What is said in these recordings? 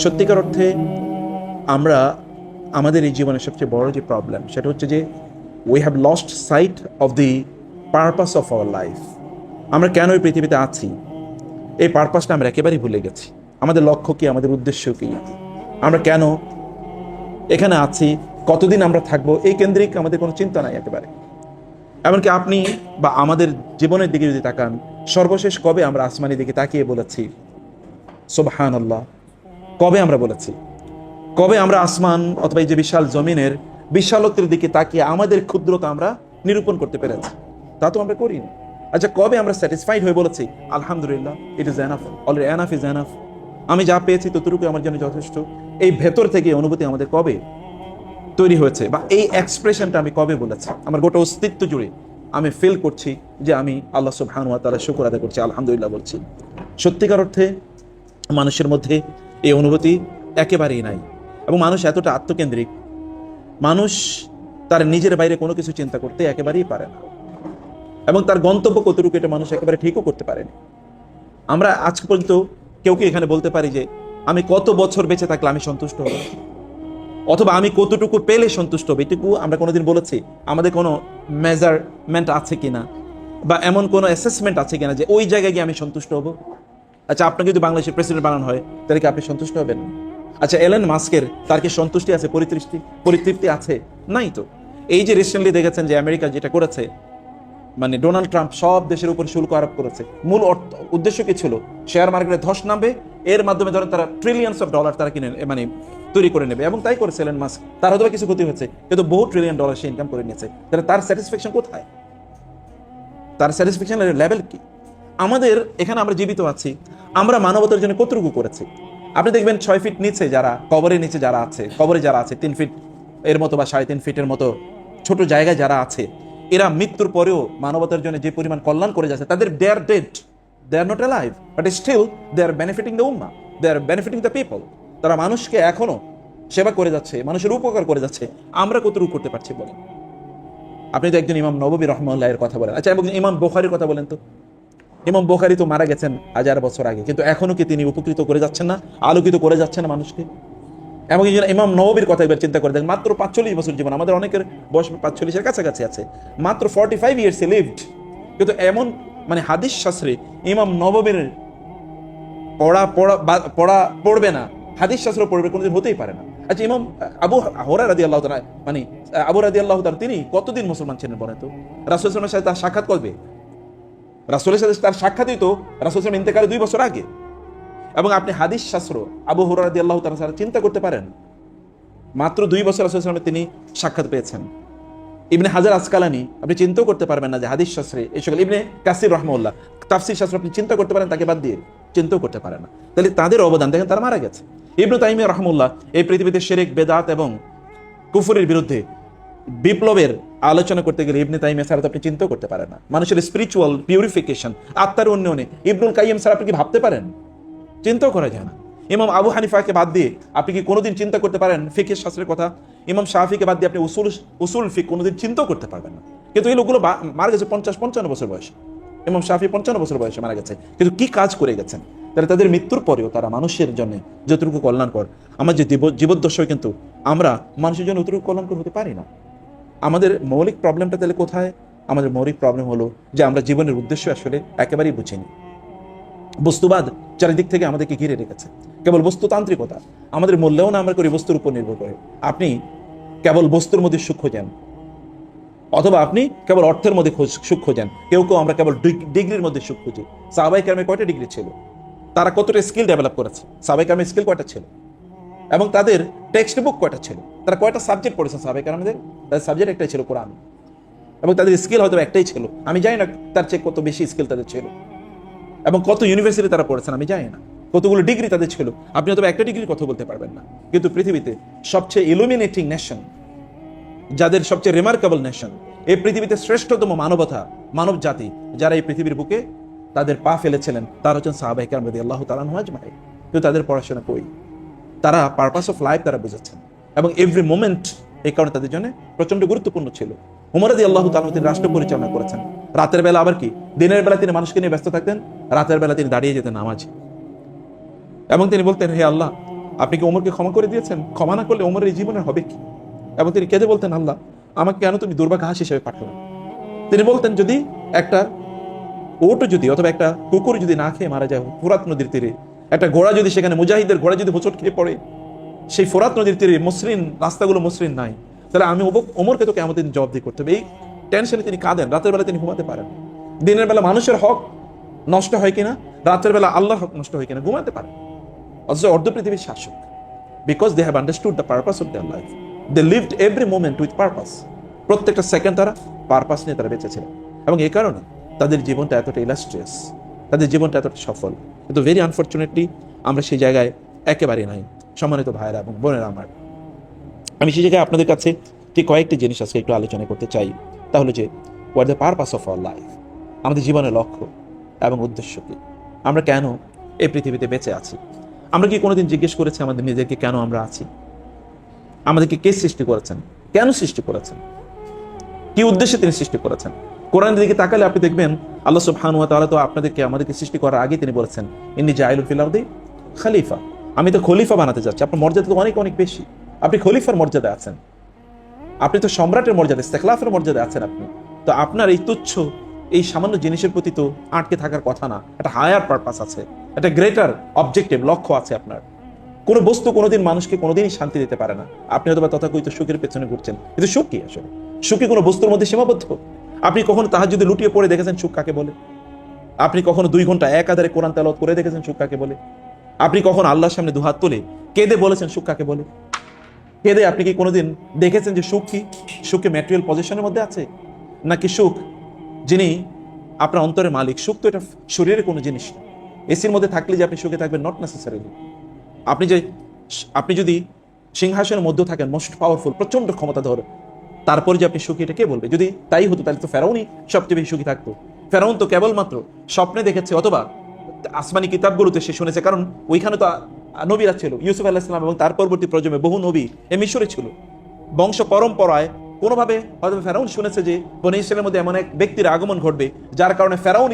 সত্যিকার অর্থে আমরা আমাদের এই জীবনের সবচেয়ে বড় যে প্রবলেম সেটা হচ্ছে যে we have lost sight of the purpose of our life. আমরা কেন এই পৃথিবীতে আছি এই পারপাসটা আমরা একেবারেই ভুলে গেছি। আমাদের লক্ষ্য কি, আমাদের উদ্দেশ্য কি, আমরা কেন এখানে আছি, কতদিন আমরা থাকবো, এই কেন্দ্রিক আমাদের কোনো চিন্তা নাই একেবারে। এমনকি আপনি বা আমাদের জীবনের দিকে যদি তাকান, সর্বশেষ কবে আমরা আসমানের দিকে তাকিয়ে বলেছি সুবহানাল্লাহ? কবে আমরা বলেছি? কবে আমরা আসমান অথবা এই যে বিশাল জমিনের বিশালত্বের দিকে তাকিয়ে আমাদের ক্ষুদ্রতা আমরা নিরূপণ করতে পেরেছি? তা তো আমরা করিনি। আচ্ছা, কবে আমরা স্যাটিসফাইড হয়ে বলেছি আলহামদুলিল্লাহ, it is enough, already enough is enough, আমি যা পেয়েছি ততটুকু আমার জন্য যথেষ্ট? এই ভেতর থেকে অনুভূতি আমাদের কবে তৈরি হয়েছে, বা এই এক্সপ্রেশনটা আমি কবে বলেছি? আমার গোটা অস্তিত্ব জুড়ে আমি ফিল করছি যে আমি আল্লাহ সুবহানাহু ওয়া তাআলার শুকর আদায় করছি, আলহামদুলিল্লাহ বলছি। সত্যিকার অর্থে মানুষের মধ্যে এই অনুভূতি একেবারেই নাই, এবং মানুষ এতটা আত্মকেন্দ্রিক, মানুষ তার নিজের বাইরে কোনো কিছু চিন্তা করতে একেবারেই পারে না, এবং তার গন্তব্য কতটুকু এটা মানুষ একেবারে ঠিকও করতে পারেনি। আমরা আজ পর্যন্ত কেউ কি এখানে বলতে পারি যে আমি কত বছর বেঁচে থাকলে আমি সন্তুষ্ট হব, অথবা আমি কতটুকু পেলে সন্তুষ্ট হব? এটুকু আমরা কোনোদিন বলেছি? আমাদের কোনো মেজারমেন্ট আছে কিনা, বা এমন কোনো অ্যাসেসমেন্ট আছে কিনা যে ওই জায়গায় গিয়ে আমি সন্তুষ্ট হব? আচ্ছা, আপনাকে যদি বাংলাদেশের প্রেসিডেন্ট বানানো হয় তাহলে কি আপনি সন্তুষ্ট হবেন? আচ্ছা, এলেন মাস্কের তার কি সন্তুষ্টি আছে, পরিতৃপ্তি আছে? নাই তো। এই যে রিসেন্টলি দেখেছেন যে আমেরিকা যেটা করেছে, মানে ডোনাল্ড ট্রাম্প সব দেশের উপর শুল্ক আরোপ করেছে। মূল উদ্দেশ্য কি ছিল? শেয়ার মার্কেটে ধস নামবে, এর মাধ্যমে ধরেন তারা ট্রিলিয়নস অফ ডলার তারা কিনে মানে তৈরি করে নেবে, এবং তাই করেছে এলেন মাস্ক। তার হয়তো কিছু ক্ষতি হচ্ছে, কিন্তু বহু ট্রিলিয়ন ডলার সে ইনকাম করে নিয়েছে। তাহলে তার স্যাটিসফ্যাকশন কোথায়? তার স্যাটিসফ্যাকশনের লেভেল কি? আমাদের এখানে আমরা জীবিত আছি, আমরা মানবতার জন্য কতটুকু করেছি? আপনি দেখবেন 6 ফিট নিচে যারা, কবরের নিচে যারা আছে, কবরে যারা আছে 3 ফিট এর মতো বা 3.5 ফিটের মতো ছোট জায়গায় যারা আছে, এরা মৃত্যুর পরেও মানবতার জন্য যে পরিমাণ কল্যাণ করে যাচ্ছে, তাদের they are dead, they are not alive, but still they are benefiting the উম্মাহ, they are benefiting the people. তারা মানুষকে এখনো সেবা করে যাচ্ছে, মানুষের উপকার করে যাচ্ছে। আমরা কতটুকু করতে পারছি বলেন? আপনি তো একজন ইমাম নববী রাহমাতুল্লাহ এর কথা বলেন। আচ্ছা, এবং ইমাম বুখারীর কথা বলেন তো। ইমাম বুখারী তো মারা গেছেন 1000 বছর আগে, কিন্তু এখনো কি তিনি উপকৃত করে যাচ্ছেন না, আলোকিত করে যাচ্ছেন না মানুষকে? এবং ইমাম নববীর কথা এবার চিন্তা করে দেখেন, মাত্র 45 বছর জীবন। আমাদের অনেকের বয়স 45-এর কাছাকাছি আছে, মাত্র 45 ইয়ার্স হি লিভড। কিন্তু এমন মানে হাদিস শাস্ত্রে ইমাম নববীর পড়বে না, হাদিস শাস্ত্র পড়বে কোনোদিন হতেই পারে না। আচ্ছা, ইমাম আবু হুরায়রা রাদিয়াল্লাহু তাআলা মানে আবু রাদিয়াল্লাহু তাআলা তিনি কতদিন মুসলমান ছিলেন বলেন তো? রাসূল সাল্লাল্লাহু আলাইহি ওয়াসাল্লামের সাথে তার সাক্ষাৎ কবে? রাসূলের সাথে তার সাক্ষাৎই তো রাসূল সাল্লাল্লাহু ইন্তেকালের 2 বছর আগে। এবং আপনি হাদিস শাস্ত্র আবু হুরায়রা রাদিয়াল্লাহু তাআলা চিন্তা করতে পারেন, মাত্র 2 বছর রাসূল সাল্লাল্লাহু আলাইহি ওয়াসাল্লাম তিনি সাক্ষাৎ পেয়েছেন। ইবনে হাজার আসকালানি আপনি চিন্তাও করতে পারবেন না যে হাদিস শাস্ত্রে এই সকল, ইবনে কাসির রাহমাহুল্লাহ তাফসীর শাস্ত্র আপনি চিন্তা করতে পারেন, তাকে বাদ দিয়ে চিন্তাও করতে পারেন না। তাহলে তাদের অবদান দেখেন, তারা মারা গেছে। ইবনে তাইমিয়া রাহমাহুল্লাহ এই পৃথিবীতে শিরক, বেদাত এবং কুফরের বিরুদ্ধে বিপ্লবের আলোচনা করতে গেলে ইবনে তাইমিয়া ছাড়া তো আপনি চিন্তাও করতে পারেন না। মানুষের স্পিরিচুয়াল পিউরিফিকেশন, আত্মার উন্নয়নে ইবনুল কাইয়িম ছাড়া আপনি কি ভাবতে পারেন? চিন্তাও করা যায় না। ইমাম আবু হানিফাকে বাদ দিয়ে আপনি কি কোনোদিন চিন্তা করতে পারেন ফিকহের শাস্ত্রের কথা? ইমাম শাফিকে বাদ দিয়ে আপনি উসুল ফিক কোনোদিন চিন্তাও করতে পারবেন না। কিন্তু এই লোকগুলো মারা গেছে 50-55 বছর বয়সে। ইমাম শাফি 55 বছর বয়সে মারা গেছে, কিন্তু কি কাজ করে গেছেন? তাহলে তাদের মৃত্যুর পরেও তারা মানুষের জন্য যতটুকু কল্যাণকর, আমার যে জীবদ্দশায় কিন্তু আমরা মানুষের জন্য অতটুকু কল্যাণকর হতে পারি না। আমাদের মৌলিক প্রবলেমটা তাহলে কোথায়? আমাদের মৌলিক প্রবলেম হলো যে আমরা জীবনের উদ্দেশ্য আসলে একেবারেই বুঝিনি। বস্তুবাদ চারিদিক থেকে আমাদেরকে ঘিরে রেখেছে, কেবল বস্তুতান্ত্রিকতা। আমাদের মূল্যায়ন আমরা করি বস্তুর উপর নির্ভর করে। আপনি কেবল বস্তুর মধ্যে সুখ খোঁজেন, অথবা আপনি কেবল অর্থের মধ্যে সুখ খোঁজেন। কেউ আমরা কেবল ডিগ্রির মধ্যে সুখ খুঁজি। সাহাবায়ে কেরামের কয়টা ডিগ্রি ছিল? তারা কতটা স্কিল ডেভেলপ করেছে? সাহাবায়ে কেরামের স্কিল কয়টা ছিল? এবং তাদের টেক্সট বুক কয়টা ছিল? তারা কয়টা সাবজেক্ট পড়েছেন সাহাবায়ে কেরামদের? তাদের সাবজেক্ট একটাই ছিল, কোরআন। এবং তাদের স্কিল হয়তো একটাই ছিল, আমি জানি না তার চেয়ে কত বেশি স্কিল তাদের ছিল। এবং কত ইউনিভার্সিটি তারা পড়েছেন আমি জানি না, কতগুলো ডিগ্রি তাদের ছিল, আপনি হয়তো একটা ডিগ্রির কথা বলতে পারবেন না। কিন্তু পৃথিবীতে সবচেয়ে ইলুমিনেটিং নেশন, যাদের সবচেয়ে রিমার্কেবল নেশন, এই পৃথিবীতে শ্রেষ্ঠতম মানব জাতি যারা এই পৃথিবীর বুকে তাদের পা ফেলেছিলেন, তারা হচ্ছেন সাহাবায়ে কেরাম রাদিয়াল্লাহু তাআলা আনহুম আজমাইন। কিন্তু তাদের পড়াশোনা কই? তারা পারপাস অফ লাইফ তারা বুঝেছেন, এবং এভরি মোমেন্ট এই কারণে তাদের জন্য প্রচন্ড গুরুত্বপূর্ণ ছিল। ওমর রাদিয়াল্লাহু তাআলা তিনি রাষ্ট্র পরিচালনা করেছেন। রাতের বেলা আবার কি, দিনের বেলা তিনি মানুষকে নিয়ে ব্যস্ত থাকতেন, রাতের বেলা তিনি দাঁড়িয়ে যেতেন নামাজে। এবং তিনি বলতেন, হে আল্লাহ, আপনি কি ওমরকে ক্ষমা করে দিয়েছেন? ক্ষমা না করলে ওমরের এই জীবনের হবে কি? এবং তিনি কেঁদে বলতেন, আল্লাহ আমাকে কেন তুমি দুর্ভাগ্য ঘাস হিসেবে পাঠালেন? তিনি বলতেন, যদি একটা ওটও যদি অথবা একটা কুকুর যদি না খেয়ে মারা যায় ফোরাত নদীর তীরে, একটা ঘোড়া যদি সেখানে মুজাহিদের ঘোড়া যদি হোঁচট খেয়ে পড়ে সেই ফোরাত নদীর তীরে, মসৃণ রাস্তাগুলো মসৃণ নাই, তাহলে আমি ওমরকে তো কেমন দিন জবাব দিয়ে করতে হবে। এই টেনশনে তিনি কাঁদেন। রাতের বেলা তিনি ঘুমাতে পারেন। দিনের বেলা মানুষের হক নষ্ট হয় কিনা, রাতের বেলা আল্লাহর হক নষ্ট হয় কিনা ঘুমাতে পারেন। অথচ অর্ধ পৃথিবীর শাসক, because they have understood the purpose of their life, they lived every moment with purpose. প্রত্যেকটা সেকেন্ড তারা পারপাস নিয়ে তারা বেঁচেছিলেন, এবং এই কারণে তাদের জীবনটা এতটা ইলাস্ট্রিয়াস, তাদের জীবনটা এতটা সফল। কিন্তু ভেরি আনফর্চুনেটলি আমরা সেই জায়গায় একেবারেই নাই। সম্মানিত ভাইরা এবং বোনেরা আমার, আমি সেই জায়গায় আপনাদের কাছে ঠিক কয়েকটি জিনিস আজকে একটু আলোচনা করতে চাই। তাহলে যে what the purpose of our life, আমাদের জীবনের লক্ষ্য এবং উদ্দেশ্য কি, আমরা কেন এই পৃথিবীতে বেঁচে আছি। আমরা কি কোনোদিন জিজ্ঞেস করেছি আমাদের নিজেদেরকে কেন আমরা আছি? আমাদেরকে কে সৃষ্টি করেছেন, কেন সৃষ্টি করেছেন, কি উদ্দেশ্যে তিনি সৃষ্টি করেছেন? কোরআনের দিকে তাকালে আপনি দেখবেন আল্লাহ সুবহানাহু ওয়া তাআলা তো আমাদেরকে সৃষ্টি করার আগে তিনি বলেছেন, ইন্নী জাইলুন ফিল আরদি খলিফা, আমি তো খলিফা বানাতে যাচ্ছি। আপনার মর্যাদা তো অনেক অনেক বেশি, আপনি খলিফার মর্যাদা আছেন, আপনি তো সম্রাটের মর্যাদা, ইস্তেখলাফের মর্যাদা আছেন। আপনি তো আপনার এই তুচ্ছ এই সামান্য জিনিসের প্রতি তো আটকে থাকার কথা না। একটা হায়ার পারপাস আছে, একটা গ্রেটার অবজেক্টিভ, লক্ষ্য আছে আপনার। কোনো বস্তু কোনোদিন মানুষকে কোনোদিনই শান্তি দিতে পারে না। আপনি হয়তো বা তথাকথিত সুখের পেছনে ঘুরছেন, কিন্তু সুখ কি আসলে? সুখ কি কোনো বস্তুর মধ্যে সীমাবদ্ধ? আপনি কখনো তাহাজ্জুদে লুটিয়ে পড়ে দেখেছেন সুখ কাকে বলে? আপনি কখনো 2 ঘন্টা একাধারে কোরআন তেলাওয়াত করে দেখেছেন সুখ কাকে বলে? আপনি কখনো আল্লাহর সামনে দুহাত তুলে কেঁদে বলেছেন সুখ কাকে বলে? কেঁদে আপনি কি কোনোদিন দেখেছেন যে সুখ কি? সুখ কি ম্যাটেরিয়াল পজিশনের মধ্যে আছে, নাকি সুখ যিনি আপনার অন্তরের মালিক? সুখ তো এটা শরীরের কোনো জিনিস না। এসির মধ্যে থাকলে যে আপনি সুখে থাকবেন, নট নেসেসারিলি। আপনি যদি সিংহাসনের মধ্যে থাকেন, মোস্ট পাওয়ারফুল, প্রচন্ড ক্ষমতাধর, তারপরে যে আপনি সুখী, এটা কে বলবে? যদি তাই হতো তাহলে তো ফেরাউনই সবচেয়ে বেশি সুখী থাকতো। ফেরাউন তো কেবলমাত্র স্বপ্নে দেখেছে অথবা আসমানি কিতাবগুলোতে সে শুনেছে, কারণ ওইখানে তো নবীরা ছিল, ইউসুফ আলাইহিস সালাম এবং তার পরবর্তী প্রজন্মে বহু নবী মিশরে ছিল। বংশ পরম্পরায় কোনোভাবে হয়তো ফেরাউন শুনেছে যে বনী ইসরায়েলের মধ্যে এমন এক ব্যক্তির আগমন ঘটবে যার কারণে ফেরাউন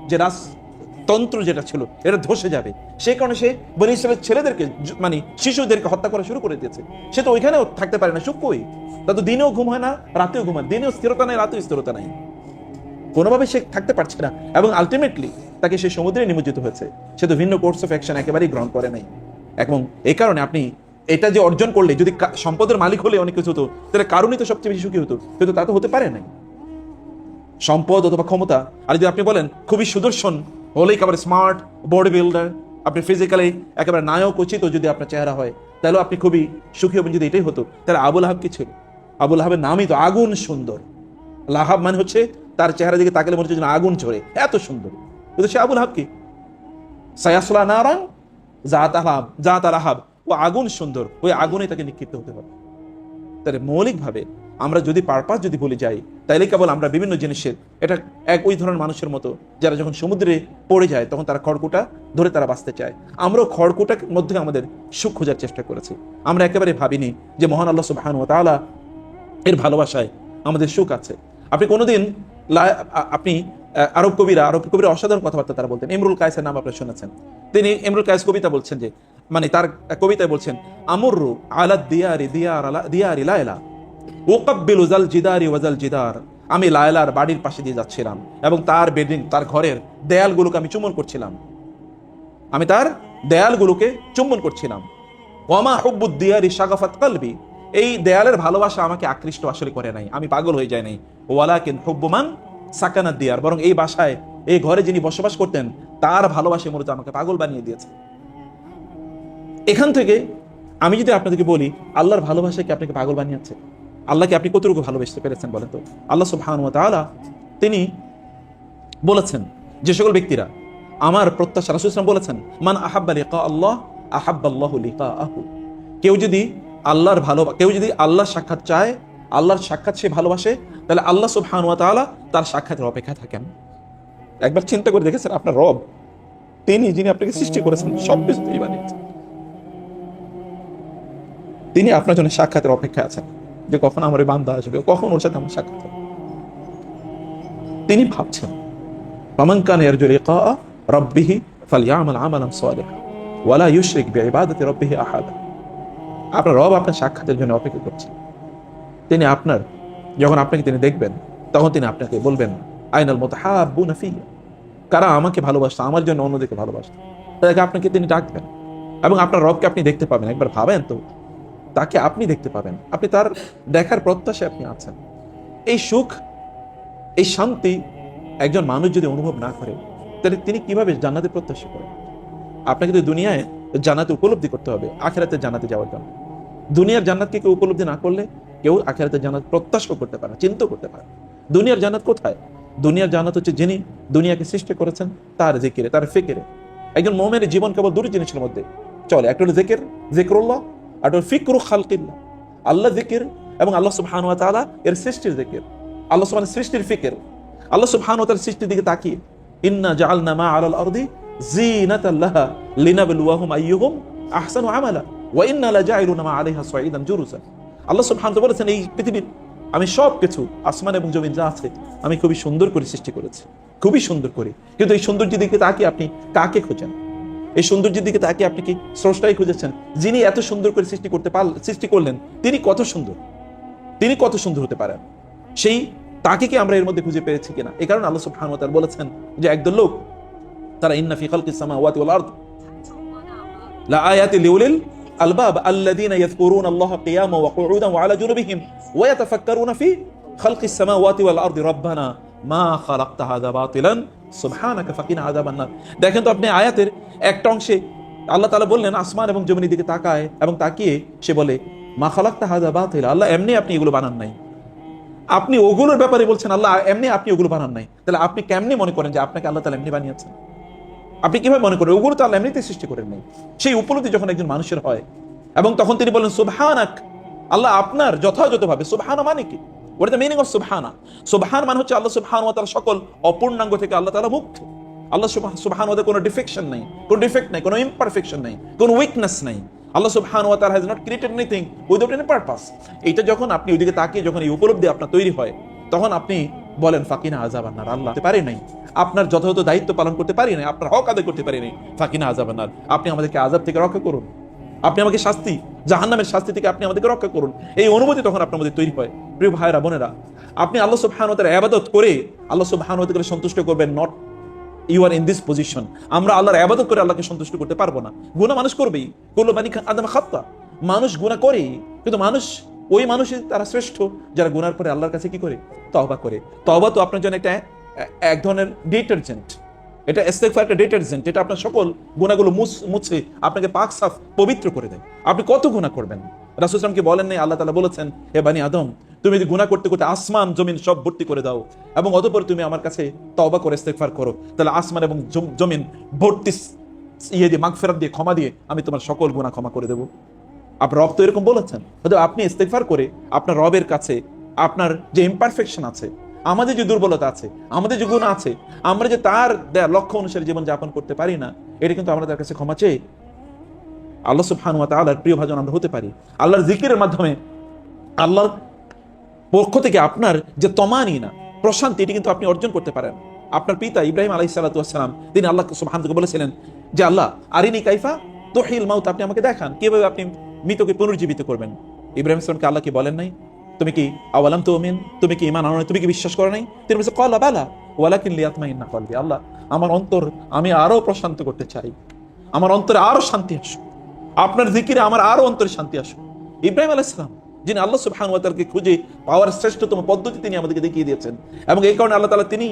যে রাজতন্ত্র যেটা ছিল এটা ধসে যাবে। সেই কারণে সে বনী ইসরায়েলের ছেলেদেরকে মানে শিশুদেরকে হত্যা করা শুরু করে দিয়েছে। সে তো ওইখানেও থাকতে পারে না, সুখ কই? তা তো দিনেও ঘুম হয় না, রাতেও ঘুম হয়, দিনেও স্থিরতা নেই, রাতেও স্থিরতা নাই, কোনোভাবে সে থাকতে পারছে না। এবং আলটিমেটলি তাকে সে সমুদ্রে নিমজ্জিত হয়েছে। সে তো ভিন্ন কোর্স অফ অ্যাকশন একেবারেই গ্রহণ করে নাই। এবং এই কারণে আপনি এটা যে অর্জন করলে, যদি সম্পদের মালিক হলে অনেক কিছু হতো, তাহলে কারণই তো সবচেয়ে বেশি সুখী হতো, কিন্তু তা তো হতে পারে নাই। সম্পদ অথবা ক্ষমতা, আর যদি আপনি বলেন খুবই সুদর্শন হলে, একেবারে স্মার্ট বডি বিল্ডার, আপনি ফিজিক্যালি একেবারে নায়ক উচিত যদি আপনার চেহারা হয়, তাহলে আপনি খুবই সুখী হবেন। যদি এটাই হতো, তাহলে আবু লাহাব কি ছিল? আবু লাহাবের নামই তো আগুন সুন্দর। লাহাব মানে হচ্ছে তার চেহারা দিকে তাকালে মনে হচ্ছে আগুন ঝরে, এত সুন্দর। কিন্তু সে আবু লাহাব কি? সায়াসলা নারান জাত লাহাব, ও আগুন সুন্দর, ওই আগুনে তাকে নিক্ষিপ্ত হতে হবে। তাহলে মৌলিকভাবে আমরা যদি পারপাস যদি ভুলে যাই, তাইলে কেবল আমরা বিভিন্ন জিনিসের এটা ওই ধরনের মানুষের মতো যারা যখন সমুদ্রে পড়ে যায় তখন তারা খড়কুটা ধরে তারা বাঁচতে চায়। আমরাও খড়কুটার মধ্যে আমাদের সুখ খোঁজার চেষ্টা করেছি। আমরা একেবারে ভাবিনি যে মহান আল্লাহ সুবহানাহু ওয়া তাআলা এর ভালোবাসায় আমাদের সুখ আছে। আপনি কোনোদিন আপনি আরব কবিরা অসাধারণ কথাবার্তা তারা বলতেন। ইমরুল কায়েসের নাম আপনারা শুনেছেন। তিনি ইমরুল কায়েস কবিতা বলছেন যে, মানে তার কবিতায় বলছেন, আমরু আলা দিয়ারি লায়লা ওকাব্বিলু জাল জিদারি ওয়াজাল জিদার, আমি লায়লার বাড়ির পাশে দিয়ে যাচ্ছিলাম এবং তার বিল্ডিং, তার ঘরের দেয়ালগুলোকে আমি চুম্বন করছিলাম। ওয়ামা হুব্বুদ দিয়ারি শাগাফাত কলবি, এই দেয়ালের ভালোবাসা আমাকে আকৃষ্ট আসলে করে নাই, আমি পাগল হয়ে যাই নাই। ওয়ালাকিন হুব্বু মান সাকানাদ দিয়ার, বরং এই বাসায়, এই ঘরে যিনি বসবাস করতেন তার ভালোবাসা মূলত আমাকে পাগল বানিয়ে দিয়েছে। এখান থেকে আমি যদি আপনাদেরকে বলি, আল্লাহর ভালোবাসা কি আপনাকে পাগল বানিয়েছে? আল্লাহকে আপনি কতটুকু ভালোবাসতে পেরেছেন বলেন তো? আল্লাহ সুবহানাহু ওয়া তাআলা তিনি বলেছেন, যে সকল ব্যক্তিরা আমার প্রত্যাশা, রাসূল সাল্লাল্লাহু আলাইহি ওয়াসাল্লাম বলেছেন, মান আহাব্বা লিকা আল্লাহ আহাব্বাল্লাহু লিকাআহু, কেউ যদি আল্লাহর সাক্ষাৎ চায়, আল্লাহর সাক্ষাৎ সে ভালোবাসে, তাহলে আল্লাহ সুবহানাহু ওয়া তাআলা তার সাক্ষাতের অপেক্ষা থাকেন। একবার চিন্তা করে দেখেছেন, আপনার রব, যিনি আপনাকে সৃষ্টি করেছেন, সব কিছু তিনি বানিয়েছেন, তিনি আপনার জন্য সাক্ষাতের অপেক্ষা আছেন যে কখন আমার এই বান্দা আসবে, কখন ওর সাথে আমার সাক্ষাৎ হবে। তিনি ভাবছেন, ফামান কানা ইয়ারজু লিকা রাব্বিহি ফালইআমাল আমালান সালিহা, ওয়ালা ইউশরিক বিইবাদাতি রাব্বিহি আহাদা। আপনার রব আপনার সাক্ষাতের জন্য অপেক্ষা করছেন। তিনি আপনার, যখন আপনাকে তিনি দেখবেন তখন তিনি আপনাকে বলবেন, আইনাল মুতাহাব্বুনা ফিয়া, কারা আমাকে ভালোবাসতো, আমার জন্য অন্যদিকে ভালোবাসতো, তাদেরকে আপনাকে তিনি ডাকবেন এবং আপনার রবকে আপনি দেখতে পাবেন। একবার ভাবেন তো, তাকে আপনি দেখতে পাবেন, আপনি তার দেখার প্রত্যাশায় আপনি আছেন। এই সুখ, এই শান্তি একজন মানুষ যদি অনুভব না করে, তাহলে তিনি কিভাবে জান্নাতের প্রত্যাশা করেন? আপনাকে তো দুনিয়ায় জান্নাতে উপলব্ধি করতে হবে আখিরাতে জান্নাতে যাওয়ার জন্য। দুনিয়ার জান্নাতকে কেউ উপলব্ধি না করলে কেউ আখিরাতে জান্নাত প্রত্যাশা করতে পারে, চিন্তা করতে পারে। দুনিয়ার জান্নাত কোথায়? দুনিয়ার জান্নাত হচ্ছে যিনি দুনিয়াকে সৃষ্টি করেছেন তার জিকিরে, তার ফিকিরে। একজন মুমিনের জীবন কেবল দুটি জিনিসের মধ্যে চলে, একটা হলো জিকির, জিকরুল্লাহ, আর একটা হলো ফিকরু খালকিল্লাহ, আল্লাহ জিকির এবং আল্লাহ সুবহানাহু ওয়া তাআলা এর সৃষ্টির জিকির, আল্লাহ সুবহানাহু সৃষ্টির ফিকির। আল্লাহ সুবহানাহু ওয়া তাআলার সৃষ্টির দিকে তাকিয়ে, ইন্না জাআলনা মা আলাল আরদি জিনাতাল লাহা লিনাবলুয়াহুম আইয়ুহুম আহসানু আমালা ওয়া ইন্না লাজাইলুনা মা আলাইহা সাঈদান জুরুজা। আল্লাহ সুবহানাহু ওয়া তাআলা বলেছেন, এই পৃথিবীর আমি সব কিছু, আসমান এবং জমিন যা আছে, আমি খুবই সুন্দর করে সৃষ্টি করেছি, খুবই সুন্দর করে। কিন্তু এই সৌন্দর্যের দিকে তাকিয়ে আপনি কাকে খোঁজেন? এই সৌন্দর্যের দিকে তাকিয়ে আপনি কি স্রষ্টাই খুঁজেছেন? যিনি এত সুন্দর করে সৃষ্টি করলেন, তিনি কত সুন্দর, তিনি কত সুন্দর হতে পারেন, সেই তাকে কি আমরা এর মধ্যে খুঁজে পেয়েছি কিনা? এই কারণে আল্লাহ সুবহানাহু ওয়া তাআলা বলেছেন যে একদল লোক, তারা ইন্না ফি খালকিস সামাওয়াতি ওয়াল আরদ লা আয়াতিন লিউলিল আলবাব আল্লাযীনা ইয়াযকুরুনা আল্লাহা কিয়ামান ওয়া কুউদান ওয়া আলা জুনুবিহিম ওয়া ইয়াতাফাক্কারুনা ফি খালকিস সামাওয়াতি ওয়াল আরদি রাব্বানা মা খালাকতা হাযা বাতিলান সুবহানাকা ফাকিনা আযাবান নার। দেখেন তো আপনি আয়াতের একটা অংশে আল্লাহ তাআলা বললেন আসমান এবং জমিনের দিকে তাকায় এবং তাকিয়ে সে বলে, মা খালাকতা হাযা বাতিলা, আল্লাহ এমনি আপনি এগুলো বানান নাই। আপনি ওগুলোর ব্যাপারে বলছেন আল্লাহ এমনি আপনি ওগুলো বানান নাই, তাহলে আপনি কেমনি মনে করেন যে আপনাকে আল্লাহ তাআলা এমনি বানিয়েছেন? আপনি কিভাবে মনে করেন? ওগুলো তো আল্লাহ এমনিতে সৃষ্টি করেন নাই। সেই উপলব্ধি যখন একজন মানুষের হয় এবং তখন তিনি বলেন সুবহানাক, আল্লাহ আপনার যথাযথভাবে, সুবহানা মানে কি? What is the meaning of সুবহানা? সুবহান মানে হচ্ছে আল্লাহ সুবহানাহু ওয়া তাআলা সকল অপূর্ণাঙ্গ থেকে আল্লাহ তাআলা মুক্ত। আল্লাহ সুবহানাহু ওয়া তাআলা কোনো ডিফেকশন নাই, কোনো ডিফেক্ট নাই, কোনো ইমপারফেকশন নাই, কোনো উইকনেস নাই। আল্লাহ সুবহানাহু ওয়া তাআলা has not created anything without any purpose. এইটা যখন আপনি ওইদিকে তাকিয়ে যখন এই উপলব্ধি আপনার তৈরি হয়, তখন আপনি বলেন ফাকিনা আযাবান নার, আল্লাহ পারে নাই, আপনার যথাযথ দায়িত্ব পালন করতে পারি নাই, আপনার হক আদায় করতে পারি নাই, ফাকিনা আযাবান নার, আপনি আমাদেরকে আযাব থেকে রক্ষা করুন, আপনি আমাকে শাস্তি, জাহান্নামের শাস্তি থেকে আপনি আমাদেরকে রক্ষা করুন। এই অনুভূতি তখন আপনার মধ্যে তৈরি হয়। প্রিয় ভাইরা বোনেরা, আপনি আল্লাহ সুবহানাহু ওয়া তাআলার ইবাদত করে আল্লাহ সুবহানাহু ওয়া তাআলাকে সন্তুষ্ট করবেন, not you are in this position. আমরা আল্লাহর ইবাদত করে আল্লাহকে সন্তুষ্ট করতে পারবো না। গুনাহ মানুষ করবেই, কুল্লু বানি আদম খাত্তা, মানুষ গুনাহ করেই, কিন্তু মানুষ ওই মানুষই তারা শ্রেষ্ঠ যারা গুনার পরে আল্লাহর কাছে কি করে? তওবা করে। তওবা তো আপনার জন্য একটা এক ধরনের ডিটারজেন্ট, এটা ইস্তেগফার একটা ডিটারজেন্ট, এটা আপনার সকল গুনাহগুলো মুছে আপনাকে পাক সাফ পবিত্র করে দেয়। আপনি কত গুনাহ করবেন? রাসূল সাল্লাল্লাহু আলাইহি ওয়াসাল্লাম কি বলেন নাই, আল্লাহ তাআলা বলেছেন, হে বানি আদম, তুমি যদি গুনাহ করতে করতে আসমান জমিন সব ভর্তি করে দাও এবং অতঃপর তুমি আমার কাছে তওবা করে ইস্তেগফার করো, তাহলে আসমান এবং জমিন ভর্তি দিয়ে মাগফিরাত দিয়ে ক্ষমা দিয়ে আমি তোমার সকল গুনাহ ক্ষমা করে দেব। আপনার রব তো এরকম বলেছেন। হয়তো আপনি ইস্তেগফার করে আপনার রবের কাছে আপনার যে ইমপারফেকশন আছে, আমাদের যে দুর্বলতা আছে, আমাদের যে গুনাহ আছে, আমরা যে তার লক্ষ্য অনুসারে জীবন যাপন করতে পারি না, এটা কিন্তু আমরা তার কাছে ক্ষমা চেয়ে আল্লাহ সুবহানাহু ওয়া তাআলার প্রিয় ভাজন আমরা হতে পারি। আল্লাহর জিকিরের মাধ্যমে আল্লাহর পক্ষ থেকে আপনার যে তমানিনা, প্রশান্তি, এটি কিন্তু আপনি অর্জন করতে পারেন। আপনার পিতা ইব্রাহিম আলাইহিস সালাতু ওয়াস সালাম, তিনি আল্লাহ সুবহানাহু ওয়া তাআলা বলেছিলেন যে আল্লাহ আরিনি কাইফা তুহিল মাউত, আপনি আমাকে দেখান কিভাবে আপনি মৃতকে পুনর্জীবিত করবেন। ইব্রাহিম ইসলামকে আল্লাহ কি বলেন নাই, তুমি কি আওয়ালাম তুমিন, তুমি কি ঈমান আনো নাই, তুমি কি বিশ্বাস করো নাই? তিনি বলেছে ক্বালা বালা ওয়ালাকিন লিয়াতমাইন্না কলবি, আল্লাহ আমার অন্তর আমি আরো প্রশান্ত করতে চাই, আমার অন্তরে আরো শান্তি আসুক, আপনার জিকিরে আমার আরো অন্তরে শান্তি আসুক। ইব্রাহিম আলাইহিস সালাম, যিনি আল্লাহ সুবহানাহু ওয়া তাআলাকে খুঁজে পাওয়ার শ্রেষ্ঠতম পদ্ধতি তিনি আমাদেরকে দেখিয়ে দিয়েছেন, এবং এই কারণে আল্লাহ তাআলা তিনি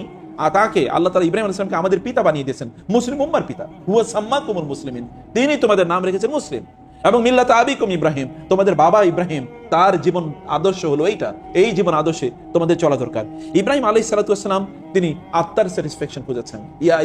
তাকে আল্লাহ তাআলা ইব্রাহিম আলাইহিস সালামকে আমাদের পিতা বানিয়ে দিয়েছেন, মুসলিম উম্মার পিতা। হুয়া সাম্মাকুমুল মুসলিমিন, তিনি তোমাদের নাম রেখেছেন মুসলিম। এবং মিল্লাত আবিকুম ইব্রাহিম, তোমাদের বাবা ইব্রাহিম, তার জীবন আদর্শ হলো এইটা, এই জীবন আদর্শে তোমাদের চলা দরকার। ইব্রাহিম আলাইহিস সালাতু ওয়াস সালাম তিনি আত্মার স্যাটিসফ্যাকশন খুঁজেছেন। ইয়া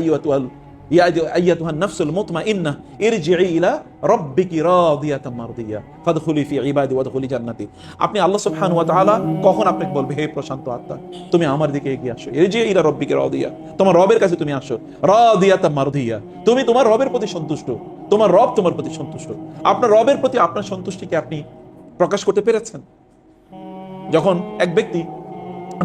আইয়াতুহান নাফসুল মুতমাইন্নাহ ইরজিই ইলা রাব্বিকি রাদিয়াতাম মারদিয়া ফাদখুলি ফি ইবাদি ওয়াদখুলি জান্নাতি। আপনি আল্লাহ সুবহানাহু ওয়া তাআলা কখন আপনাকে বলবে, হে প্রশান্ত আত্মা, তুমি আমার দিকে এগিয়ে আসো, ইরজিই ইলা রাব্বিকি রাদিয়া, তোমার রবের কাছে তুমি আসো, রাদিয়াতাম মারদিয়া, তুমি তোমার রবের প্রতি সন্তুষ্ট, তোমার রব তোমার প্রতি সন্তুষ্ট। আপনার রবের প্রতি আপনার সন্তুষ্টিকে আপনি প্রকাশ করতে পেরেছেন? যখন এক ব্যক্তি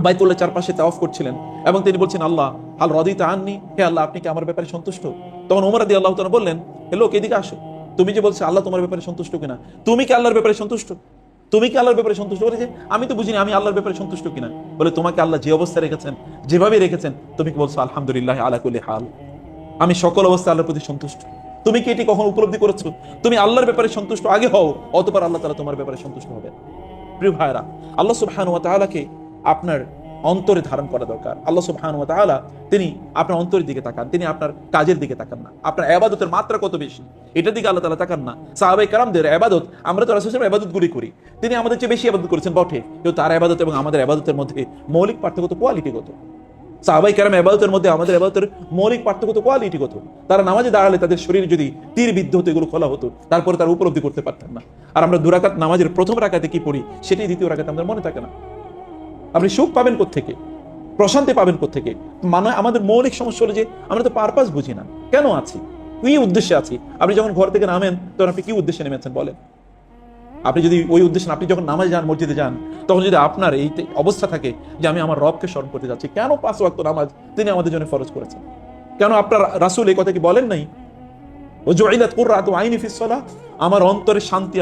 বাইতুল্লাহ চারপাশে তাওয়াফ করছিলেন এবং তিনি বলছেন, আল্লাহ হাল রাদিতা আননি, হে আল্লাহ আপনি কি আমার ব্যাপারে সন্তুষ্ট? তখন ওমর রাদিয়াল্লাহু তাআলা বললেন, হে লোক এদিকে আসো, তুমি যে বলছো আল্লাহ তোমার ব্যাপারে সন্তুষ্ট কিনা, তুমি কি আল্লাহর ব্যাপারে সন্তুষ্ট? তুমি কি আল্লাহর ব্যাপারে সন্তুষ্ট? বলে যে আমি তো বুঝিনি আমি আল্লাহর ব্যাপারে সন্তুষ্ট কিনা। বলে তোমাকে আল্লাহ যে অবস্থায় রেখেছেন, যেভাবে রেখেছেন, তুমি কি বলছো আলহামদুলিল্লাহ আলা কুল্লি হাল, আমি সকল অবস্থায় আল্লাহর প্রতি সন্তুষ্ট? তুমি কি এটি কখন উপলব্ধি করেছো? তুমি আল্লাহর ব্যাপারে সন্তুষ্ট আগে হও, অতঃপর আল্লাহ তাআলা তোমার ব্যাপারে সন্তুষ্ট হবে। প্রিয় ভাইরা, আল্লাহ সুবহানাহু ওয়া তাআলাকে আপনার অন্তরে ধারণ করা দরকার। আল্লাহ সুবহানাহু ওয়া তাআলা তিনি আপনার অন্তরের দিকে তাকান, তিনি আপনার কাজের দিকে তাকান না। আপনার ইবাদতের মাত্রা কত বেশি এটার দিকে আল্লাহ তাআলা তাকান না। সাহাবায়ে কেরামদের ইবাদত, আমরা তো রাসূলের ইবাদতগুলি করি, তিনি আমাদের চেয়ে বেশি ইবাদত করেছেন বটে, কিন্তু তার ইবাদত এবং আমাদের ইবাদতের মধ্যে মৌলিক পার্থক্য তো কোয়ালিটিগত। সাহাবায়ে কেরাম ইবাদতের মধ্যে আমাদের ইবাদতের মৌলিক পার্থক্য তো কোয়ালিটিগত। তারা নামাজে দাঁড়ালে তাদের শরীর যদি তীর বিদ্ধ হতো, এগুলো খোলা হতো, তারপরে তারা উপলব্ধি করতে পারতেন না। আর আমরা 2 রাকাত নামাজের প্রথম রাকাতে কি পড়ি, সেটাই দ্বিতীয় রাকাতে আমাদের মনে থাকে না। আপনি সুখ পাবেন কোত্থেকে, প্রশান্তি পাবেন কোত্থেকে? মানে আমাদের মৌলিক সমস্যা হলো যে আমরা তো পারপাস বুঝি না, কেন আছি, কি উদ্দেশ্যে আছি। আপনি যখন ঘর থেকে নামেন তখন আপনি কি উদ্দেশ্যে নেমেছেন বলেন? আপনি যদি ওই উদ্দেশ্যে, আপনি যখন নামাজ যান, মসজিদে যান, তখন যদি আপনার এই অবস্থা থাকে যে আমি আমার রবকে স্মরণ করতে যাচ্ছি, কেন 5 ওয়াক্ত নামাজ তিনি আমাদের জন্য ফরজ করেছেন? কেন আপনার রাসূল এই কথা কি বলেন নাই? ওয়াজুইলাত কুররাতু আইনি ফিস সালাহ, আমার অন্তরের শান্তি,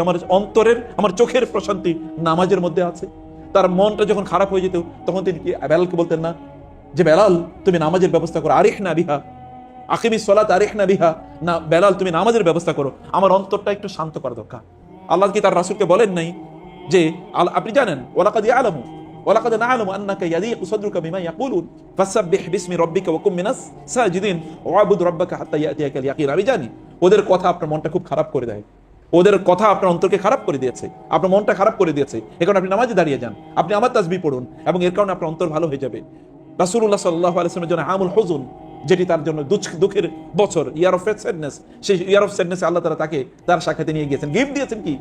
আমার চোখের প্রশান্তি নামাজের মধ্যে আছে। তার মনটা যখন খারাপ হয়ে যেত, তখন তিনি কি বেলালকে বলতেন না যে বেলাল তুমি নামাজের ব্যবস্থা করো, আরিহনা বিহা আকিমিস সালাত আরিহনা বিহা, না বেলাল তুমি নামাজের ব্যবস্থা করো, আমার অন্তরটা একটু শান্ত করা দরকার। আল্লাহ কি তার রাসূলকে বলেন নাই যে আপনি জানেন ওয়ালাকাদ ইয়ালামু ওয়ালাকাদ না'লামু আন্নাকা ইয়াদিকু সাদরুকা বিমা ইয়াকুলুন ফাসাব্বিহ বিসমি রাব্বিকা ওয়া কুম মিনাস সাজিদিন ওয়াবুদ রাব্বাকা হাত্তা ইয়াতিয়াকাল ইয়াকিন। আমি জানি ওদের কথা আপনার মনটা খুব খারাপ করে দেয়, ওদের কথা আপনার অন্তরকে খারাপ করে দিয়েছে, আপনার মনটা খারাপ করে দিয়েছে। এই কারণে আপনি নামাজে দাঁড়িয়ে যান, আপনি আমার তাসবিহ পড়ুন, এবং এর কারণে আপনার অন্তর ভালো হয়ে যাবে। রাসূলুল্লাহ সাল্লাল্লাহু আলাইহি ওয়াসাল্লামের জন্য আমুল হুজুন, যেটি তার জন্য দুঃখের বছর, ইয়ার অফ স্যাডনেস, সেই ইয়ার অফ স্যাডনেসে আল্লাহ তাআলা তাকে তার সাক্ষাতে নিয়ে গিয়েছেন। গিফট দিয়েছেন কি?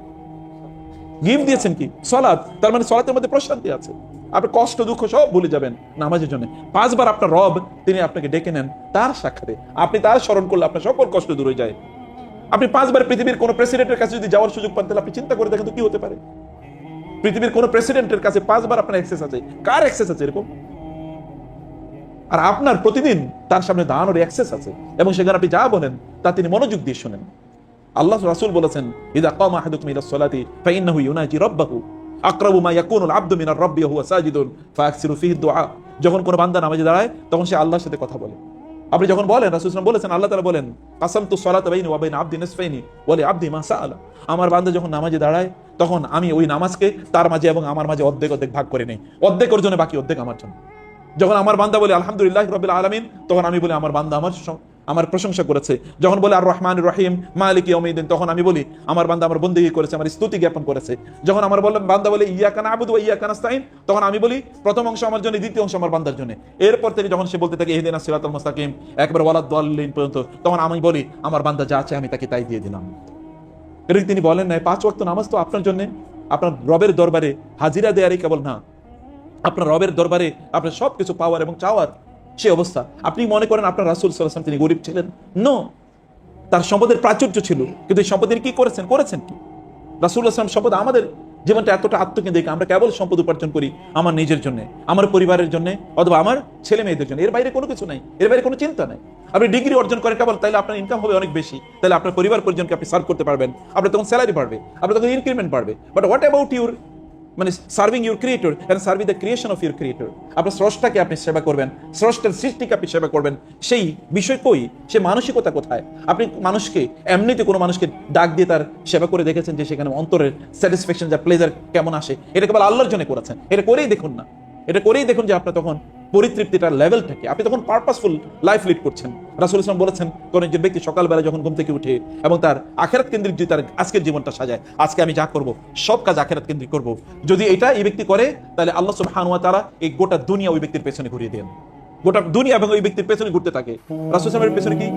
গিফট দিয়েছেন কি? সালাত। তার মানে সালাতের মধ্যে প্রশান্তি আছে, আপনি কষ্ট দুঃখ সব ভুলে যাবেন নামাজের জন্য। 5 বার আপনার রব তিনি আপনাকে ডেকে নেন তার সাক্ষাতে, আপনি তার স্মরণ করলে আপনার সকল কষ্ট দূর হয়ে যায়। আপনি 5 বার পৃথিবীর কোন প্রেসিডেন্টের কাছে যদি যাওয়ার সুযোগ পান, তাহলে আপনি চিন্তা করে দেখেন তো কি হতে পারে। পৃথিবীর কোন প্রেসিডেন্টের কাছে 5 বার আপনার অ্যাক্সেস আছে, কার অ্যাক্সেস আছে এরকম? আর আপনার প্রতিদিন তার সামনে দাঁড়ানোর অ্যাক্সেস আছে, এবং সেখানে আপনি যা বলেন তা তিনি মনোযোগ দিয়ে শুনেন। আল্লাহ রাসূল বলেছেন ইযা কামা আহাদুকুম ইলাস সালাতি ফাইন্নাহু ইউনাজি রাব্বাহু আকরাবু মা ইয়াকুনুল আবদু মিনার রাব্বি ওয়া হুয়া সাজিদুন ফায়াকসিরু ফিহি দুআ। যখন কোন বান্দা নামাজে দাঁড়ায়, তখন সে আল্লাহর সাথে কথা বলে। আপনি যখন বলেন, রাসূল সাল্লাল্লাহু আলাইহি ওয়াসাল্লাম বলেছেন, আল্লাহ তাআলা বলেন কাসামতু সালাতা বাইনি ওয়া বাইনা আবদি নিসফাইনি ওয়া লি আবদি মা সাআলা। আমার বান্দা যখন নামাজে দাঁড়ায়, তখন আমি ওই নামাজকে তার মাঝে এবং আমার মাঝে অর্ধেক অর্ধেক ভাগ করে নেই, অর্ধেক ওর জন্য, বাকি অর্ধেক আমার জন্য। যখন আমার বান্দা বলে আলহামদুলিল্লাহি রাব্বিল আলামিন, তখন আমি বলি আমার বান্দা আমার প্রশংসা করেছে। যখন বলে আর রহমানির রহিম মালিকি ইয়াউমিদ্দিন, তখন আমি বলি আমার বান্দা আমার বন্দেগী করেছে, আমার স্তুতি জ্ঞাপন করেছে। যখন আমার বান্দা বলে ইয়্যাকা না'বুদু ওয়া ইয়্যাকা নাস্তাইন, তখন আমি বলি প্রথম অংশ আমার জন্য, দ্বিতীয় অংশ আমার বান্দার জন্য। এরপর থেকে যখন সে বলতে থাকে ইহদিনাস সিরাতাল মুস্তাকিম একবার ওয়ালাদ-দাল্লিন পর্যন্ত, তখন আমি বলি আমার বান্দা যা চায় আমি তাকে তাই দিয়ে দিলাম। এর তিনি বলেন না 5 ওয়াক্ত নামাজ তো আপনার জন্য, আপনার রবের দরবারে হাজিরা দেয়ারই কেবল না, আপনার রবের দরবারে আপনার সবকিছু পাওয়ার এবং চাওয়ার সে অবস্থা। আপনি মনে করেন আপনার রাসূল সাল্লাল্লাহু আলাইহি ওয়াসাল্লাম তিনি গরিব ছিলেন? নো, তার সম্পদের প্রাচুর্য ছিল, কিন্তু এই সম্পদ তিনি কি করেছেন কি? রাসূল সাল্লাল্লাহু আলাইহি ওয়াসাল্লাম সম্পদ, আমাদের জীবনটা এতটা আত্মকেন্দ্রিক, আমরা কেবল সম্পদ উপার্জন করি আমার নিজের জন্য, আমার পরিবারের জন্য, অথবা আমার ছেলে মেয়েদের জন্য। এর বাইরে কোনো কিছু নাই, এর বাইরে কোনো চিন্তা নাই। আপনি ডিগ্রি অর্জন করেন কেবল, তাহলে আপনার ইনকাম হবে অনেক বেশি, তাহলে আপনার পরিবার পরিজনকে আপনি সার্ভ করতে পারবেন, আপনার তখন স্যালারি বাড়বে, আপনার তখন ইনক্রিমেন্ট বাড়বে। বাট হোয়াট অ্যাবাউট ইউর মানে serving your creator and serving the creation of your creator? আপনার স্রষ্টাকে আপনি সেবা করবেন, স্রষ্টার সৃষ্টিকে আপনি সেবা করবেন, সেই বিষয় কই? সে মানসিকতা কোথায়? আপনি মানুষকে এমনিতে কোনো মানুষকে ডাক দিয়ে তার সেবা করে দেখেছেন যে সেখানে অন্তরের স্যাটিসফ্যাকশন, যা প্লেজার কেমন আসে? এটা কেবল আল্লাহর জন্য করেছেন, এটা করেই দেখুন না, এটা করেই দেখুন যে আপনার তখন পরিতৃপ্তিটার লেভেল থাকে, আপনি তখন পারপাসফুল লাইফ লিড করছেন। রাসূল ইসলাম বলেছেন, কোন যে ব্যক্তি সকালবেলা যখন ঘুম থেকে উঠে এবং তার আখিরাত কেন্দ্রিক যে তার আজকের জীবনটা সাজায়, আজকে আমি যা করব সব কাজ আখিরাত কেন্দ্রিক করব, যদি এটা এই ব্যক্তি করে, তাহলে আল্লাহ সুবহানাহু ওয়া তাআলা এই গোটা দুনিয়া ওই ব্যক্তির পেছনে ঘুরিয়ে দেন, গোটা দুনিয়া এবং ওই ব্যক্তির পেছনে ঘুরতে থাকে। রাসূল সাল্লাল্লাহু আলাইহি ওয়াসাল্লামের পেছনে কি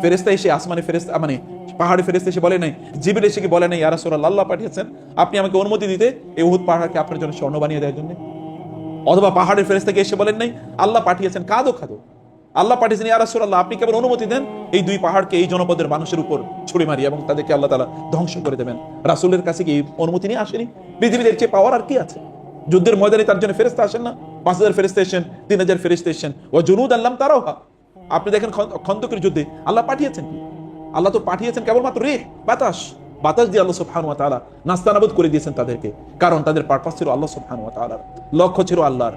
ফেরেশতা এসে, আসমানে ফেরেশতা মানে পাহাড়ে ফেরেশতা এসে বলে নাই, জিবরিল এসে কি বলে নাই ইয়া রাসূলুল্লাহ আল্লাহ পাঠিয়েছেন আপনি আমাকে অনুমতি দিতে এই উহুদ পাহাড়কে আপনার জন্য স্বর্ণ বানিয়ে দেওয়ার জন্য? অথবা পাহাড়ের ফেরেশতাকে এসে বলেন নাই আল্লাহ পাঠিয়েছেন খাদো আল্লাহ পাঠিয়েছেন ইয়া রাসূলুল্লাহ আপনি কেবল অনুমতি দেন এই 2 পাহাড়কে এই জনপদের মানুষের উপর ছুঁড়ে মারি এবং তাদেরকে আল্লাহ তাআলা ধ্বংস করে দেবেন? রাসূলের কাছে কি অনুমতি নিয়ে আসেনি? পৃথিবীর চেয়ে পাওয়ার আর কি আছে? যুদ্ধের ময়দানে তার জন্য ফেরেশতা আসেন না? 5000 ফেরেশতা এসেছেন, 3000 ফেরেশতা এসেছেন, ওয়া জুনুদান লাম তারাহা। আপনি দেখেন খন্দকের যুদ্ধে আল্লাহ পাঠিয়েছেন কি? আল্লাহ তো পাঠিয়েছেন কেবলমাত্র রিহ, বাতাস। বাতাস দিয়ে আল্লাহ সুবহানাহু ওয়া তাআলা নাস্তানাবুদ করে দিয়েছেন তাদেরকে, কারণ তাদের পারপাস ছিল আল্লাহ সুবহানাহু ওয়া তাআলার, লক্ষ্য ছিল আল্লাহর।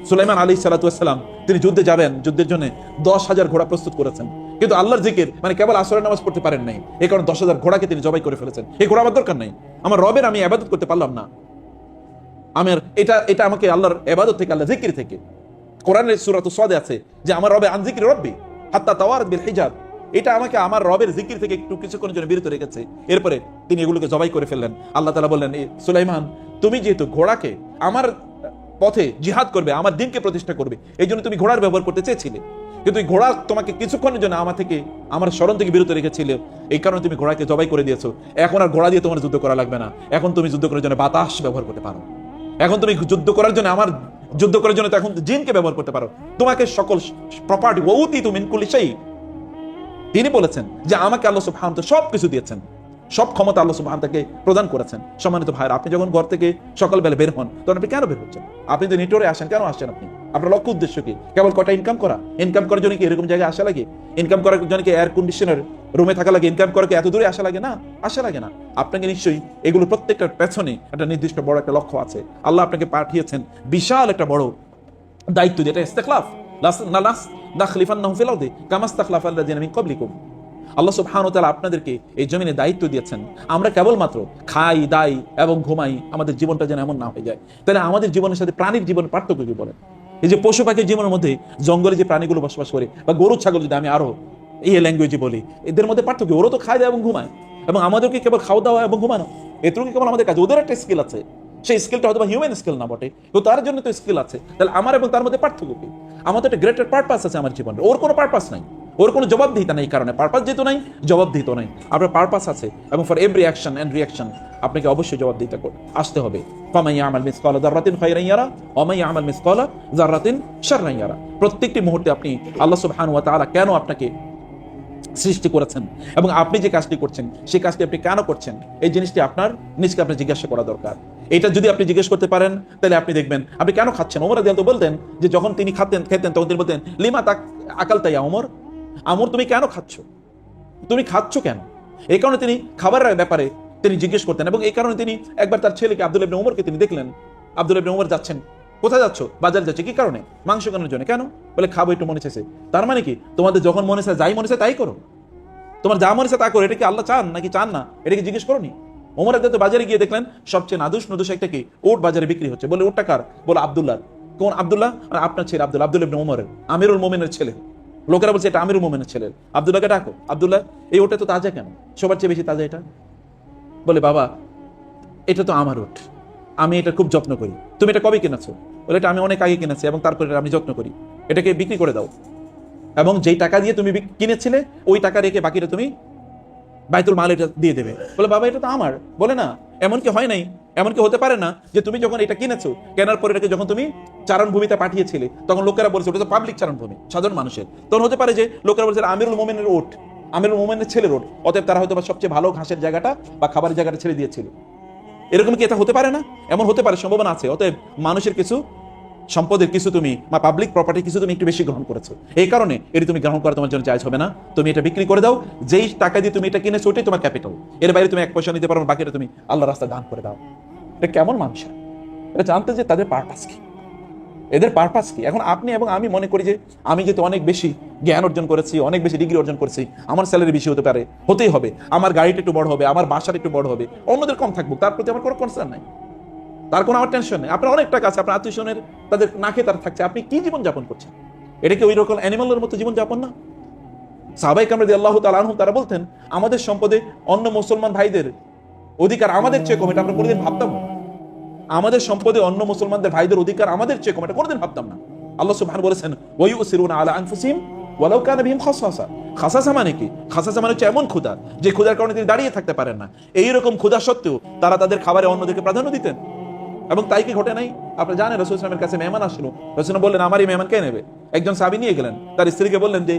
সুলাইমান আলাইহিস সালাতু ওয়াস সালাম তিনি যুদ্ধে যাবেন, যুদ্ধের জন্য 10,000 ঘোড়া প্রস্তুত করেছেন, কিন্তু আল্লাহর জিকির মানে কেবল আসরের নামাজ পড়তে পারেন নাই, এই কারণে 10,000 ঘোড়াকে তিনি জবাই করে ফেলেছেন। এই ঘোড়া আমার দরকার নাই, আমার রবের আমি ইবাদত করতে পারলাম না, আমার এটা আমাকে আল্লাহর ইবাদত থেকে, আল্লাহর জিকির থেকে। কোরআনের সূরাতুস সাদ আছে যে আমার রবে আন যিকরি রব্বি হাত্তা তাওয়ারাত বিল হিজাব, এটা আমাকে আমার রবের জিকির থেকে একটু কিছুক্ষণের জন্য বিরত রেখেছে। এরপরে তিনি এগুলোকে জবাই করে ফেললেন। আল্লাহ তাআলা বললেন, সুলাইমান তুমি যেহেতু ঘোড়াকে আমার পথে জিহাদ করবে, আমার দ্বীনকে প্রতিষ্ঠা করবে, এই জন্য তুমি ঘোড়ার ব্যবহার করতে চেয়েছিলে, কিন্তু ঘোড়া তোমাকে কিছুক্ষণের জন্য আমার স্মরণ থেকে বিরত রেখেছিল, এই কারণে তুমি ঘোড়াকে জবাই করে দিয়েছো। এখন আর ঘোড়া দিয়ে তোমার যুদ্ধ করা লাগবে না, এখন তুমি যুদ্ধ করার জন্য বাতাস ব্যবহার করতে পারো, এখন তুমি যুদ্ধ করার জন্য যুদ্ধ করার জন্য এখন জিনকে ব্যবহার করতে পারো, তোমাকে সকল প্রপার্টি ওউতিতু মিন কুল্লি শাই। তিনি বলেছেন যে আমাকে আল্লাহ সুবহানাহু ওয়া তাআলা সবকিছু দিয়েছেন, সব ক্ষমতা আল্লাহ সুবহানাহু ওয়া তাআলা তাকে প্রদান করেছেন। সম্মানিত ভাইরা, আপনি যখন ঘর থেকে সকালবেলা বের হন, তখন আপনি কেন বের হচ্ছেন? আপনি তো নেটওয়ার্কে আসেন, কেন আসছেন? আপনি আপনার লক্ষ্য উদ্দেশ্য কি? কেবল কটা ইনকাম করা? ইনকাম করার জন্য কি এরকম জায়গায় আসা লাগে? ইনকাম করার জন্য কি এয়ার কন্ডিশনার রুমে থাকা লাগে? ইনকাম করার কি এত দূরে আসা লাগে? না, আসা লাগে না। আপনাকে নিশ্চয়ই এগুলো প্রত্যেকটার পেছনে একটা নির্দিষ্ট বড় একটা লক্ষ্য আছে। আল্লাহ আপনাকে পাঠিয়েছেন বিশাল একটা বড় দায়িত্ব, যেটা ইস্তিখলাফ, লাখলিফান্নাহুম ফিল আরদি কামা ইস্তাখলাফাল্লাযিনা মিন ক্বাবলিকুম। আল্লাহ সুবহানাহু ওয়া তাআলা আপনাদেরকে এই জমিনে দায়িত্ব দিয়েছেন। আমরা কেবলমাত্র খাই, দাই এবং ঘুমাই, আমাদের জীবনটা যেন এমন না হয়ে যায়। তাহলে আমাদের জীবনের সাথে প্রাণীর জীবনের পার্থক্য কি বলেন? এই যে পশু পাখির জীবনের মধ্যে জঙ্গলে যে প্রাণীগুলো বসবাস করে, বা গরু ছাগল যদি আমি আরো ল্যাঙ্গুয়েজে বলি, এদের মধ্যে পার্থক্য, ওরা তো খায়, দায় এবং ঘুমায়, এবং আমাদেরকে কেবল খাওয়া দাওয়া এবং ঘুমানো, এটুকু কেবল আমাদের কাজ। ওদের একটা স্কিল আছে, সেই স্কিলটা হয়তো হিউম্যান স্কিল না বটে, তো তার জন্য তো স্কিল আছে। তাহলে আমার এবং তার মধ্যে পার্থক্য কি? আমার তো একটা গ্রেটার পারপাস আছে আমার জীবনে, ওর কোনো পারপাস নাই, ওর কোনো জবাবদিহিতা নেই। কারণে পারপাস যেহেতু নাই, জবাবদিহিত নাই। আপনার পারপাস আছে, এবং for every action and reaction আপনাকে অবশ্যই জবাবদিহিতা আসতে হবে। ফামান ইয়ামাল মিসকালা যাররাতিন খায়রান ইয়ারা ওয়া মান ইয়ামাল মিসকালা যাররাতিন শাররান ইয়ারা। প্রত্যেকটি মুহূর্তে আপনি আল্লাহ সুবহানাহু ওয়া তাআলা কেন আপনাকে সৃষ্টি করেছেন, এবং আপনি যে কাজটি করছেন সেই কাজটি আপনি কেন করছেন, এই জিনিসটি আপনার নিজকে আপনি জিজ্ঞাসা করা দরকার। এটা যদি আপনি জিজ্ঞেস করতে পারেন, তাহলে আপনি দেখবেন আপনি কেন খাচ্ছেন। ওমর রাদিয়াল্লাহু আনহু বলতেন যে যখন তিনি খেতেন তখন তিনি বলতেন, লিমা আকালতা ইয়া ওমর, আমর তুমি কেন খাচ্ছ, তুমি খাচ্ছ কেন? এই কারণে তিনি খাবারের ব্যাপারে তিনি জিজ্ঞেস করতেন, এবং এই কারণে তিনি একবার তার ছেলেকে আব্দুল্লাহ ইবনে ওমরকে তিনি দেখলেন, আব্দুল্লাহ ইবনে ওমর যাচ্ছেন, কোথায় যাচ্ছ? বাজারে যাচ্ছে। কি কারণে? মাংস কেনার জন্য। কেন? বলে খাবো, একটু মনে চাইছে। তার মানে কি, তোমাদের যখন মনে চায়, যাই মনে চায় তাই করো, তোমার যা মনে চায় তা করো। এটা কি আল্লাহ চান নাকি চান না, এটা কি জিজ্ঞেস করোনি? ওমর রাদিয়াল্লাহু বাজারে গিয়ে দেখলেন সবচেয়ে নাদুস একটা কি উট বাজারে বিক্রি হচ্ছে। বলে উটটা কার? বলে আব্দুল্লাহ। কোন আব্দুল্লাহ? আপনার ছেলে আব্দুল্লাহ ইবনে ওমরের, আমিরুল মুমিনের ছেলে। লোকেরা বলছে এটা আমিরুল মুমিনের ছেলে। আব্দুল্লাহকে ডাকো। আব্দুল্লাহ, এই ওটা তো তাজা কেন? সবার চেয়ে বেশি তাজা এটা। বলে বাবা, এটা তো আমার উট, আমি এটা খুব যত্ন করি। তুমি এটা কবে কিনেছো? বলে এটা আমি অনেক আগে কিনেছি, এবং তারপরে আমি যত্ন করি, এটাকে বিক্রি করে দাও, এবং যেই টাকা দিয়ে তুমি কিনেছিলে ওই টাকা রেখে বাকিটা তুমি বাইতুল মাল এটা দিয়ে দেবে। বলে বাবা, এটা তো আমার। বলে না, এমনকি হয় নাই, এমনকি হতে পারে না যে তুমি যখন এটা কিনেছো, কেনার পরে এটাকে যখন তুমি চারণভূমিতে পাঠিয়েছিলে, তখন লোকেরা বলছে ওটা তো পাবলিক চারণভূমি, সাধারণ মানুষের। তখন হতে পারে যে লোকেরা বলছে আমিরুল মুমিনের ওট, আমিরুল মুমিনের ছেলের ওট, অতএব তারা হয়তো সবচেয়ে ভালো ঘাসের জায়গাটা বা খাবারের জায়গাটা ছেড়ে দিয়েছিল। এরকম কি এটা হতে পারে না? এমন হতে পারে, সম্ভাবনা আছে। অতএব মানুষের কিছু সম্পদের কিছু তুমি, বা পাবলিক প্রপার্টি কিছু তুমি একটু বেশি গ্রহণ করেছো, এই কারণে এটি তুমি গ্রহণ করা তোমার জন্য জায়েজ হবে না। তুমি এটা বিক্রি করে দাও, যেই টাকা দিয়ে তুমি এটা কিনেছো ওটাই তোমার ক্যাপিটাল, এর বাইরে তুমি 1 পয়সা নিতে পারো, বাকিটা তুমি আল্লাহ রাস্তায় দান করে দাও। এটা কেমন মানুষ? এটা জানতে যে তাদের পারপাস কি, এদের পারপাস কি। এখন আপনি এবং আমি মনে করি যে আমি যেহেতু অনেক বেশি জ্ঞান অর্জন করেছি, অনেক বেশি ডিগ্রি অর্জন করেছি, আমার স্যালারি বেশি হতে পারে, হতেই হবে, আমার গাড়িটা একটু বড় হবে, আমার বাসাটা একটু বড় হবে, অন্যদের কম থাকবো, তার প্রতি আমার কোনো কনসার্ন নাই, তার কোনো আমার টেনশন নেই। আপনার অনেক টাকা আছে, আপনার আত্মীয়স্বজনের তাদের না খেয়ে তারা থাকছে, আপনি কি জীবন যাপন করছেন? এটা কি ওই রকম অ্যানিমালের মতো জীবন যাপন না? সাহাবায়ে কেরাম রাদিয়াল্লাহু তাআলা আনহুম তারা বলতেন, আমাদের সম্পদে অন্য মুসলমান ভাইদের অধিকার আমাদের চেয়ে কম, এটা আমরা কোনোদিন ভাবতাম না। আমাদের সম্পদে অন্য মুসলমানদের ভাইদের অধিকার আমাদের চেয়ে কম, এটা কোনোদিন ভাবতাম না। আল্লাহ সুবহানাহু বলেছেন, ওয়ায়ুসিরুনা আলা আনফুসিহিম ওয়ালাউ কানা বিহিম খাসাসা। খাসাসা মানে কি? খাসাসা মানে হচ্ছে এমন ক্ষুধা যে ক্ষুধার কারণে তিনি দাঁড়িয়ে থাকতে পারেন না। এইরকম ক্ষুধা সত্ত্বেও তারা তাদের খাবারে অন্যদেরকে প্রাধান্য দিতেন, এবং তাই কি ঘটে নাই? আপনি জানেন, রাসূল সাল্লাল্লাহু আলাইহি ওয়াসাল্লামের কাছে মেহমান আসলো, রাসূল বললেন আমার এই মেহমান কে নেবে? একজন সাহাবী নিয়ে গেলেন, তার স্ত্রীকে বললেন যে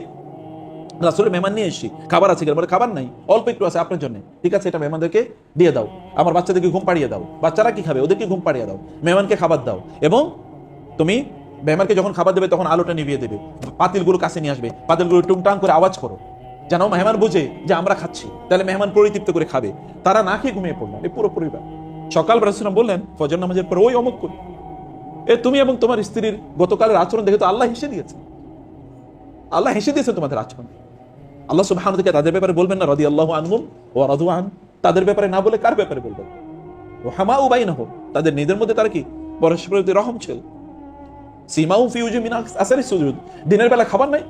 রাসূলের মেহমান নিয়ে এসেছি, খাবার আছে? বলে খাবার নাই, অল্প একটু আছে আপনার জন্য। ঠিক আছে, এটা মেহমানদেরকে দিয়ে দাও, আমার বাচ্চাদেরকে ঘুম পাড়িয়ে দাও, বাচ্চারা কি খাবে ওদেরকে ঘুম পাড়িয়ে দাও, মেহমানকে খাবার দাও, এবং তুমি মেহমানকে যখন খাবার দেবে তখন আলোটা নিভিয়ে দেবে, পাতিলগুলো কাছে নিয়ে আসবে, পাতিলগুলো টুংটাং করে আওয়াজ করো, যেন মেহমান বুঝে যে আমরা খাচ্ছি, তাহলে মেহমান পরিতৃপ্ত করে খাবে। তারা না খেয়ে ঘুমিয়ে পড়লেন, এই পুরো পরিবার। সকাল রাসূলুল্লাহ বললেন ফজর নামাজের পর, ওই অমুক করি, তুমি এবং তোমার স্ত্রীর গতকালের আচরণ দেখে তো আল্লাহ হেসে দিয়েছে, আল্লাহ হেসে দিয়েছে তোমাদের আচরণ। আল্লাহ সুবহানাহু ওয়া তাআলা তাদের ব্যাপারে বলবেন না রাদিয়াল্লাহু আনহুম ওয়া রাদু আন? তাদের ব্যাপারে না বলে কার ব্যাপারে বলবেন? রুহামাউ বাইনাহুম, তাদের নিজেদের মধ্যে তারা কি পরস্পরের প্রতি রহম ছিল। সীমাউহুম ফি উজুহিহিম মিন আসারি সুজুদ, দিনের বেলা খাবার নাই,